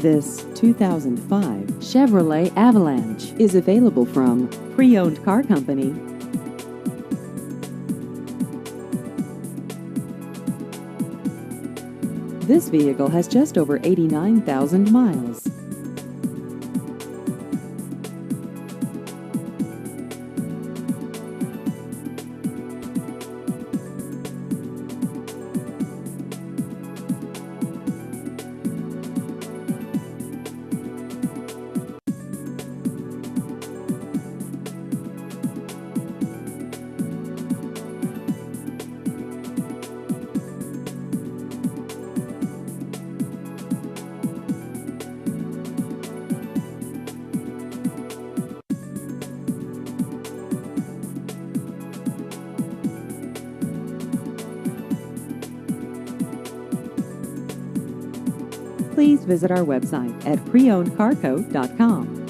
This 2005 Chevrolet Avalanche is available from Pre-Owned Car Company. This vehicle has just over 89,000 miles. Please visit our website at preownedcarco.com.